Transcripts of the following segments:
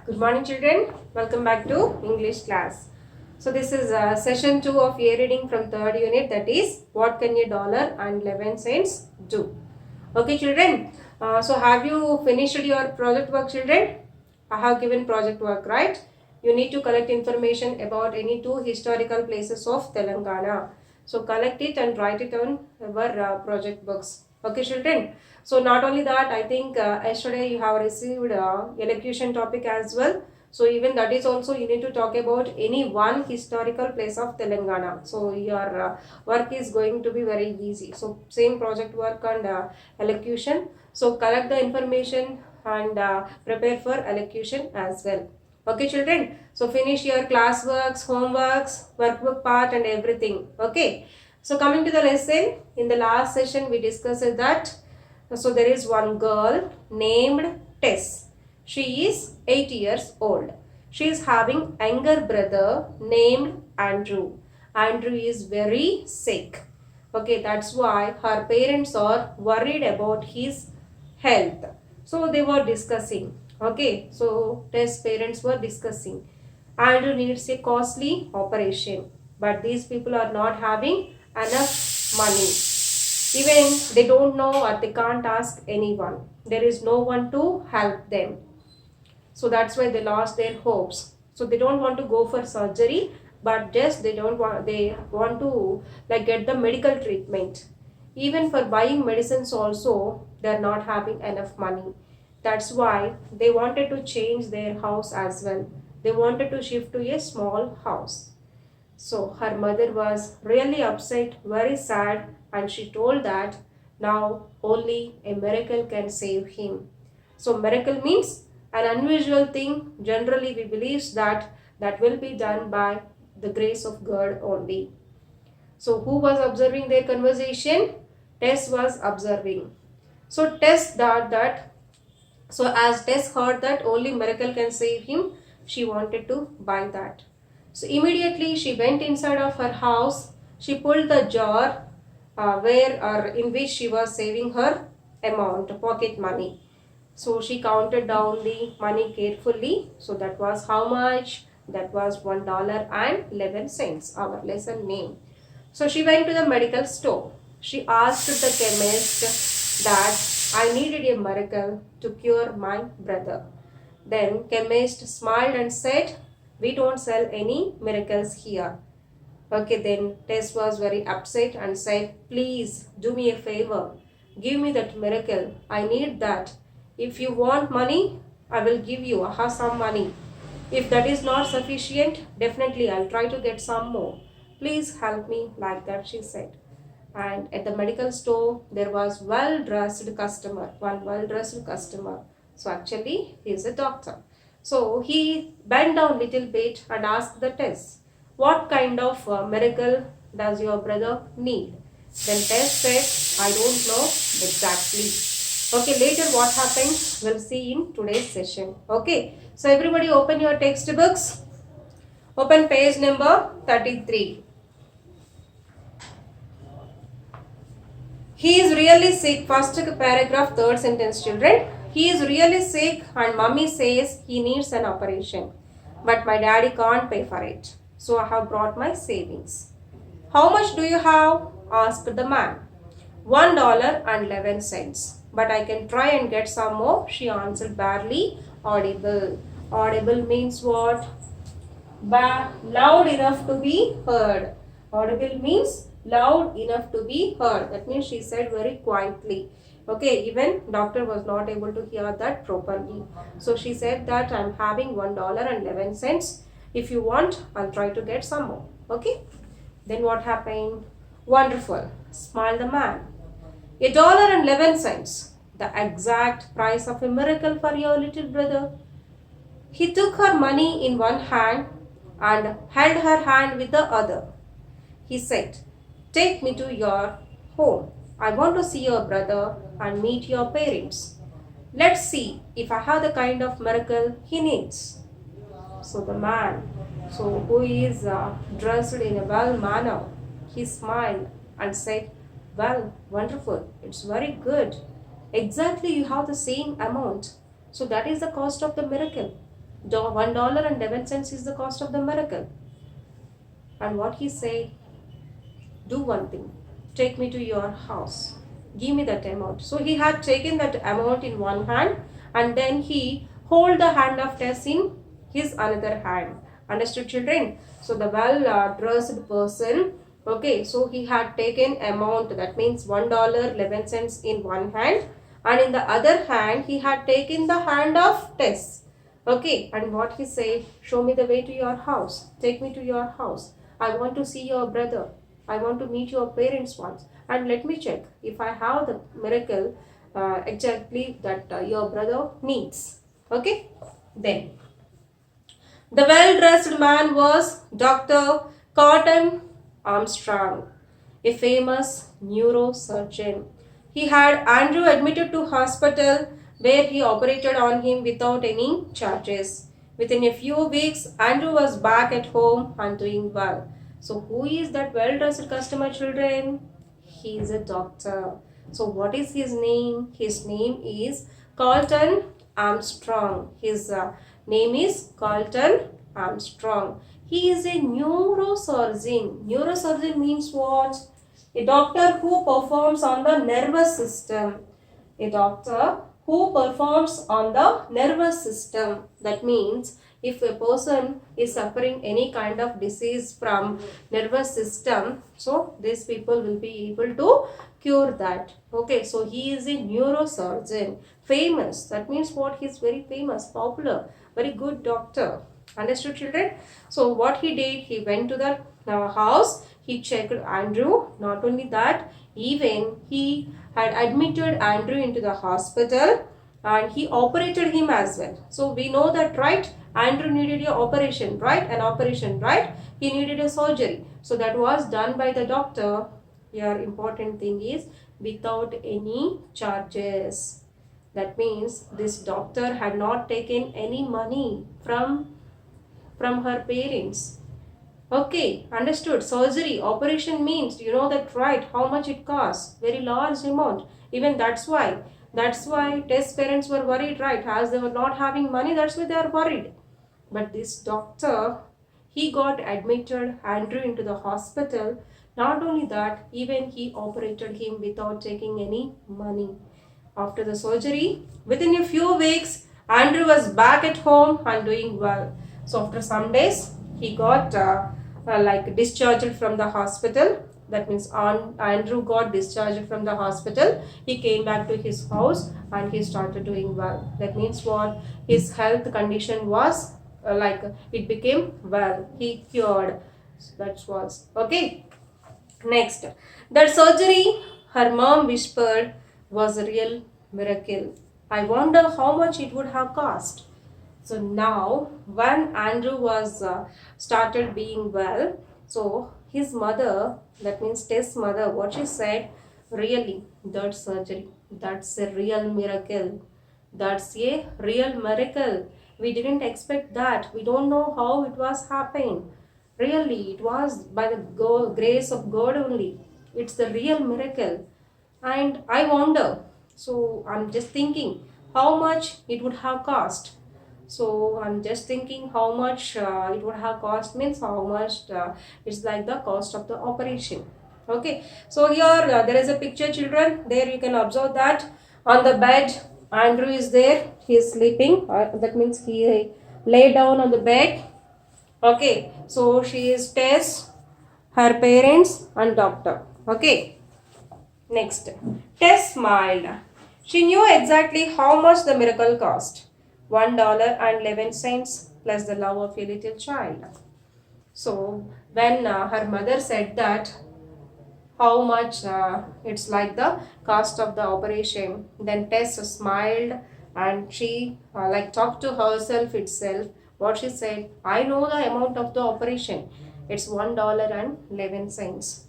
Good morning, children. Welcome back to English class. So this is session 2 of year reading from third unit, that is what can $1.11 do? Okay, children. So have you finished your project work, children? I have given project work, right? You need to collect information about any two historical places of Telangana. So collect it and write it on our project books. Okay, children. So not only that, I think yesterday you have received elocution topic as well. So even that is also you need to talk about any one historical place of Telangana. So your work is going to be very easy. So same project work and elocution. So collect the information and prepare for elocution as well. Okay, children. So finish your classworks, homeworks, workbook part and everything. Okay. So coming to the lesson, in the last session we discussed that there is one girl named Tess. She is 8 years old. She is having younger brother named Andrew. Andrew is very sick. Okay, that's why her parents are worried about his health. So they were discussing. Okay, so Tess' parents were discussing. Andrew needs a costly operation, but these people are not having enough money. Even they don't know or they can't ask anyone. There is no one to help them. So that's why they lost their hopes. So they don't want to go for surgery, but just they want to like get the medical treatment. Even for buying medicines also, they're not having enough money. That's why they wanted to change their house as well. They wanted to shift to a small house. So her mother was really upset, very sad, and she told that now only a miracle can save him. So miracle means an unusual thing. Generally we believe that will be done by the grace of God only. So who was observing their conversation? Tess was observing. So Tess thought that, so as Tess heard that only miracle can save him, she wanted to buy that. So immediately she went inside of her house. She pulled the jar where or in which she was saving her amount, pocket money. So she counted down the money carefully. So that was how much? That was $1.11, our lesson name. So she went to the medical store. She asked the chemist that I needed a miracle to cure my brother. Then chemist smiled and said, we don't sell any miracles here. Okay, then Tess was very upset and said, please do me a favor. Give me that miracle. I need that. If you want money, I will give you some money. If that is not sufficient, definitely I'll try to get some more. Please help me, like that she said. And at the medical store, there was one well-dressed customer. So actually, he is a doctor. So he bent down little bit and asked the Tess, what kind of miracle does your brother need? Then Tess said, I don't know exactly. Okay, later what happened, we'll see in today's session. Okay, so everybody open your textbooks. Open page number 33. He is really sick. First paragraph, third sentence, children. He is really sick and mommy says he needs an operation. But my daddy can't pay for it. So I have brought my savings. How much do you have? Asked the man. $1.11. But I can try and get some more, she answered barely audible. Audible means what? Loud enough to be heard. Audible means loud enough to be heard. That means she said very quietly. Okay, even doctor was not able to hear that properly. So she said that I'm having $1.11. If you want, I'll try to get some more. Okay. Then what happened? Wonderful, smiled the man. $1.11, the exact price of a miracle for your little brother. He took her money in one hand and held her hand with the other. He said, take me to your home. I want to see your brother and meet your parents. Let's see if I have the kind of miracle he needs. So the man, who is dressed in a well manner, he smiled and said, well, wonderful, it's very good. Exactly, you have the same amount. So that is the cost of the miracle. $1.11 is the cost of the miracle. And what he said, do one thing, take me to your house, give me that amount. So he had taken that amount in one hand, and then he hold the hand of Tess in his another hand. Understood, children? So the well dressed person, okay, so he had taken amount, that means $1.11 in one hand, and in the other hand he had taken the hand of Tess. Okay, and what he said, show me the way to your house, take me to your house, I want to see your brother, I want to meet your parents once, and let me check if I have the miracle exactly that your brother needs. Okay, then the well-dressed man was Dr. Cotton Armstrong, a famous neurosurgeon. He had Andrew admitted to hospital where he operated on him without any charges. Within a few weeks, Andrew was back at home and doing well. So who is that well-dressed customer, children? He is a doctor. So what is his name? His name is Colton Armstrong. His name is Colton Armstrong. He is a neurosurgeon. Neurosurgeon means what? A doctor who performs on the nervous system. A doctor who performs on the nervous system. That means if a person is suffering any kind of disease from nervous system, so these people will be able to cure that. Okay, so he is a neurosurgeon, famous. That means what? He is very famous, popular, very good doctor. Understood, children? So what he did, he went to the house, he checked Andrew. Not only that, even he had admitted Andrew into the hospital and he operated him as well. So we know that, right? Andrew needed an operation, right? An operation, right? He needed a surgery. So that was done by the doctor. Here important thing is without any charges. That means this doctor had not taken any money from her parents. Okay, understood. Surgery, operation means, you know that, right? How much it costs? Very large amount. Even that's why Tess parents were worried, right? As they were not having money, that's why they are worried. But this doctor, he got admitted Andrew into the hospital. Not only that, even he operated him without taking any money. After the surgery, within a few weeks, Andrew was back at home and doing well. So after some days, he got like discharged from the hospital. That means Andrew got discharged from the hospital. He came back to his house and he started doing well. That means what? His health condition was like it became well. He cured. So that was okay. Next, that surgery, her mom whispered, was a real miracle. I wonder how much it would have cost. So now, when Andrew was started being well, so his mother, that means Tess' mother, what she said, really, that surgery, that's a real miracle. That's a real miracle. We didn't expect that. We don't know how it was happening. Really, it was by the grace of God only. It's the real miracle. And I wonder, so I'm just thinking how much it would have cost. So I'm just thinking how much it would have cost, means how much it's like the cost of the operation. Okay, so here there is a picture, children. There you can observe that on the bed Andrew is there. He is sleeping. That means he lay down on the bed. Okay, so she is Tess, her parents and doctor. Okay, next, Tess smiled. She knew exactly how much the miracle cost. $1.11 plus the love of a little child. So when her mother said that how much it's like the cost of the operation, then Tess smiled and she like talked to herself itself. What she said, I know the amount of the operation. It's $1.11.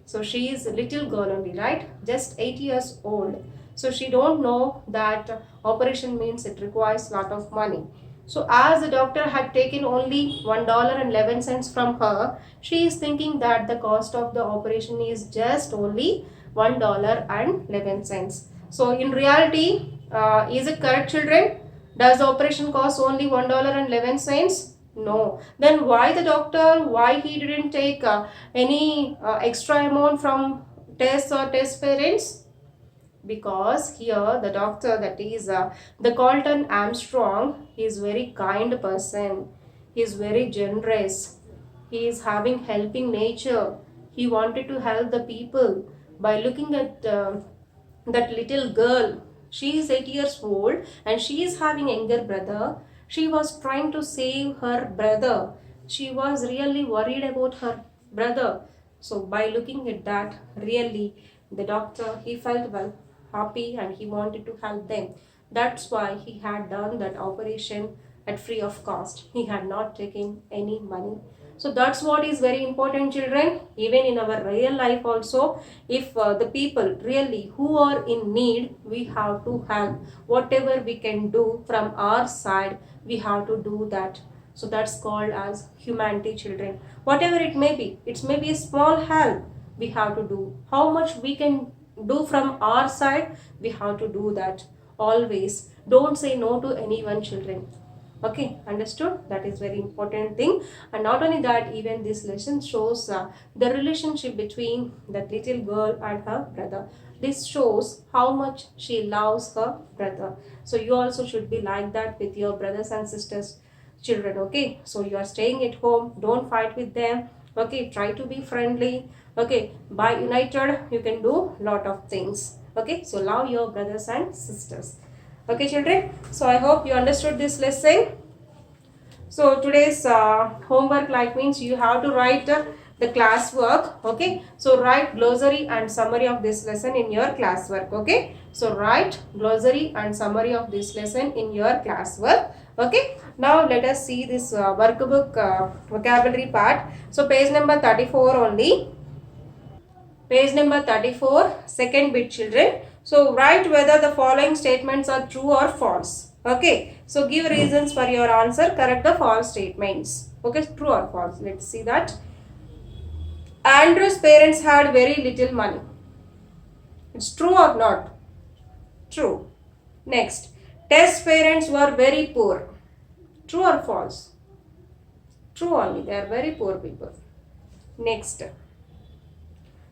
So she is a little girl only, right? Just 8 years old. So she don't know that operation means it requires lot of money. So as the doctor had taken only $1.11 from her, she is thinking that the cost of the operation is just only $1.11. So in reality, is it correct, children? Does the operation cost only $1.11? No. Then why the doctor, why he didn't take any extra amount from tests or test parents? Because here the doctor, that is the Colton Armstrong, he is very kind person, he is very generous, he is having helping nature, he wanted to help the people by looking at that little girl. She is 8 years old and she is having younger brother. She was trying to save her brother, she was really worried about her brother. So by looking at that, really the doctor, he felt well happy and he wanted to help them. That's why he had done that operation at free of cost. He had not taken any money. So that's what is very important, children. Even in our real life also, if the people really who are in need, we have to help. Whatever we can do from our side, we have to do that. So that's called as humanity, children. Whatever it may be, it may be a small help, we have to do. How much we can do from our side, we have to do that. Always don't say no to anyone, children. Okay, understood? That is very important thing. And not only that, even this lesson shows the relationship between that little girl and her brother. This shows how much she loves her brother. So you also should be like that with your brothers and sisters, children. Okay, so you are staying at home, don't fight with them. Okay, try to be friendly. Okay, by united you can do lot of things. Okay, so love your brothers and sisters. Okay, children, so I hope you understood this lesson. So today's homework like means you have to write the classwork. Okay, so write glossary and summary of this lesson in your classwork. Okay, so write glossary and summary of this lesson in your classwork. Okay, now let us see this workbook vocabulary part. So page number 34 only. Page number 34, second bit, children. So write whether the following statements are true or false. Okay, so give reasons for your answer, correct the false statements. Okay, true or false. Let's see that. Andrew's parents had very little money. It's true or not? True. Next, Test's parents were very poor. True or false? True only, they are very poor people. Next,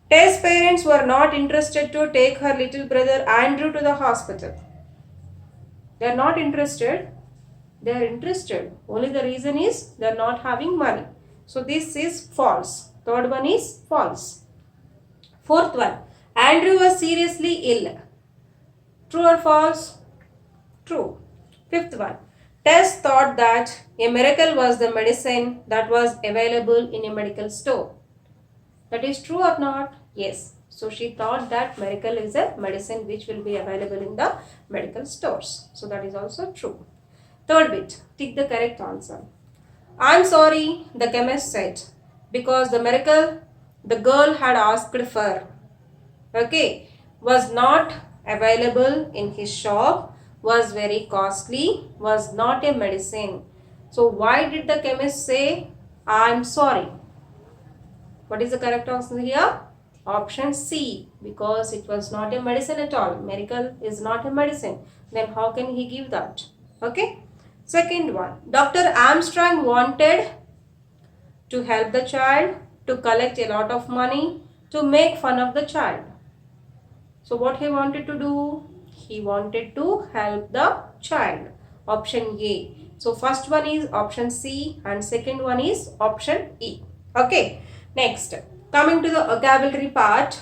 Test's parents were not interested to take her little brother Andrew to the hospital. They are not interested. They are interested. Only the reason is they are not having money. So this is false. Third one is false. Fourth one, Andrew was seriously ill. True or false? True. Fifth one, Tess thought that a miracle was the medicine that was available in a medical store. That is true or not? Yes. So she thought that miracle is a medicine which will be available in the medical stores. So that is also true. Third bit, tick the correct answer. I'm sorry, the chemist said, because the miracle the girl had asked for, okay, was not available in his shop, was very costly, was not a medicine. So why did the chemist say, I'm sorry? What is the correct answer here? Option C, because it was not a medicine at all. Miracle is not a medicine. Then how can he give that? Okay. Second one, Dr. Armstrong wanted to help the child, to collect a lot of money, to make fun of the child. So what he wanted to do? He wanted to help the child. Option A. So first one is option C and second one is option E. Okay. Next, coming to the vocabulary part.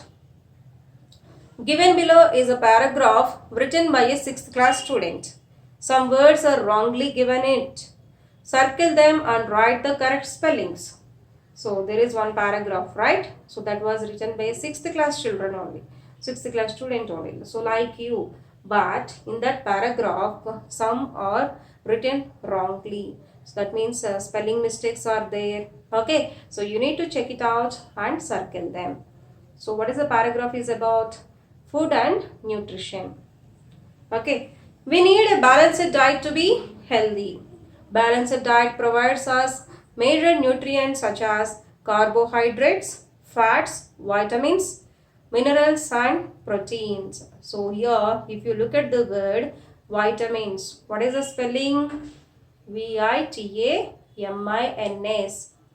Given below is a paragraph written by a 6th class student. Some words are wrongly given in it. Circle them and write the correct spellings. So there is one paragraph, right? So that was written by a 6th class children only. 6th class student only. So like you. But in that paragraph, some are written wrongly. So that means spelling mistakes are there. Okay. So you need to check it out and circle them. So what is the paragraph is about? Food and nutrition. Okay. We need a balanced diet to be healthy. Balanced diet provides us major nutrients such as carbohydrates, fats, vitamins, minerals and proteins. So here if you look at the word Vitamins. What is the spelling? Vitamins.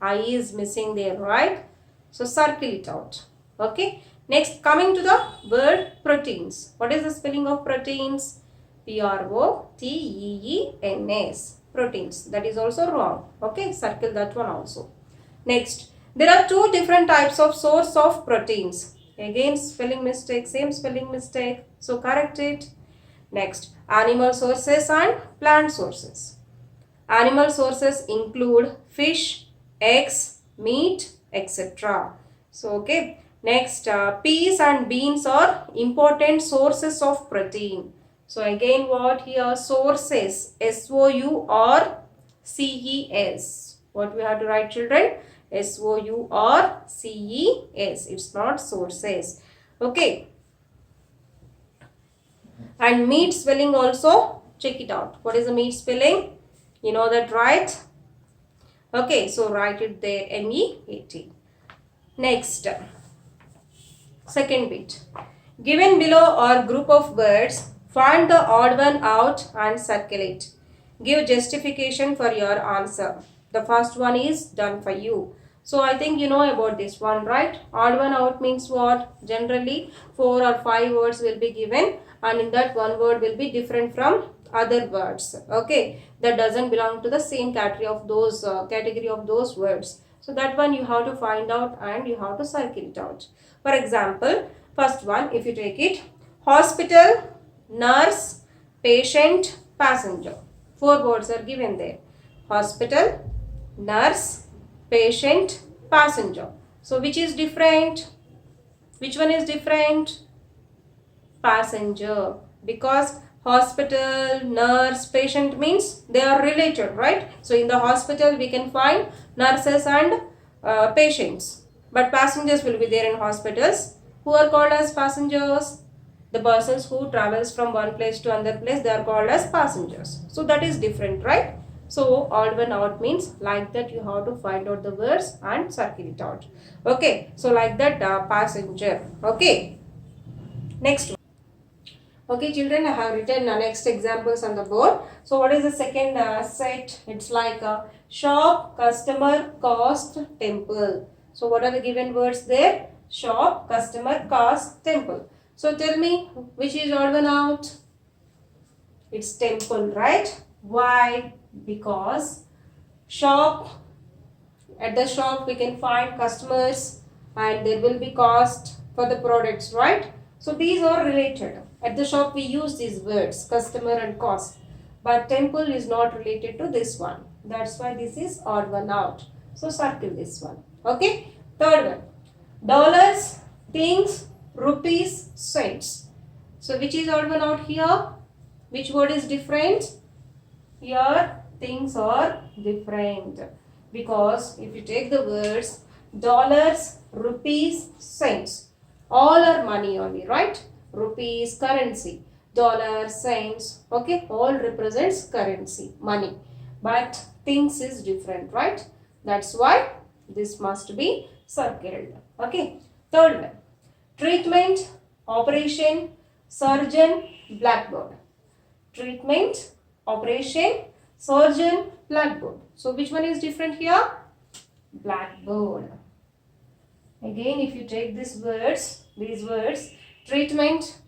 I is missing there, right? So circle it out. Okay. Next, coming to the word proteins. What is the spelling of proteins? Proteins. Proteins. That is also wrong. Okay. Circle that one also. Next, there are two different types of source of proteins. Again, spelling mistake, same spelling mistake. So correct it. Next, animal sources and plant sources. Animal sources include fish, eggs, meat, etc. So, okay. Next, peas and beans are important sources of protein. So, again what here? Sources. S-O-U-R-C-E-S. What we have to write, children? S-O-U-R-C-E-S. It's not sources. Okay. And meat spelling also, check it out. What is the meat spelling? You know that, right? Okay, so write it there, M-E-A-T. Next, second bit. Given below are group of words, find the odd one out and circle it. Give justification for your answer. The first one is done for you. So I think you know about this one, right? Odd one out means what? Generally 4 or 5 words will be given, and in that one word will be different from other words. Okay, that doesn't belong to the same category of those words. So that one you have to find out and you have to circle it out. For example, first one, if you take it, hospital, nurse, patient, passenger. 4 words are given there. Hospital, nurse, patient, passenger. So which is different? Which one is different? Passenger. Because hospital, nurse, patient means they are related, right? So in the hospital we can find nurses and patients. But passengers will be there in hospitals. Who are called as passengers? The persons who travels from one place to another place, they are called as passengers. So that is different, right? So odd one out means like that you have to find out the words and circle it out. Okay. So like that passenger. Okay. Next one. Okay, children, I have written next examples on the board. So what is the second set? It's like shop, customer, cost, temple. So what are the given words there? Shop, customer, cost, temple. So tell me, which is odd one out? It's temple, right? Why? Because shop, at the shop we can find customers and there will be cost for the products, right? So these are related. At the shop we use these words, customer and cost. But temple is not related to this one. That's why this is odd one out. So circle this one. Okay. Third one. Dollars, things, rupees, cents. So which is odd one out here? Which word is different? Here things are different. Because if you take the words dollars, rupees, cents, all are money only, right? Rupees, currency. Dollar, cents, okay, all represents currency, money. But things is different, right? That's why this must be circled. Okay. Third one. Treatment, operation, surgeon, blackboard. Treatment, operation, surgeon, blackboard. So which one is different here? Blackboard. Again, if you take these words, treatment,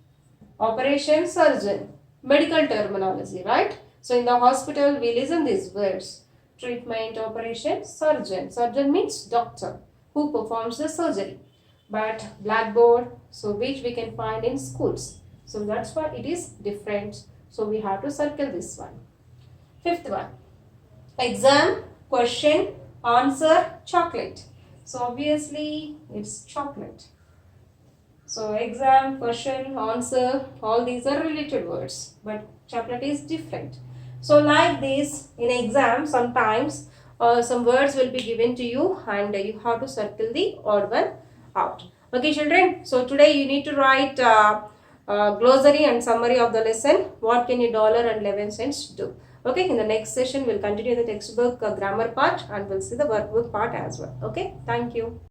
operation, surgeon, medical terminology, right? So in the hospital we listen these words. Treatment, operation, surgeon. Surgeon means doctor who performs the surgery. But blackboard, so which we can find in schools. So that's why it is different. So we have to circle this one. Fifth one. Exam, question, answer, chocolate. So obviously it's chocolate. So exam, question, answer, all these are related words. But chocolate is different. So like this, in exam sometimes some words will be given to you and you have to circle the odd one out. Okay children, so today you need to write glossary and summary of the lesson. What can $1 and 11 cents do? Okay, in the next session we'll continue the textbook grammar part and we'll see the workbook part as well. Okay, thank you.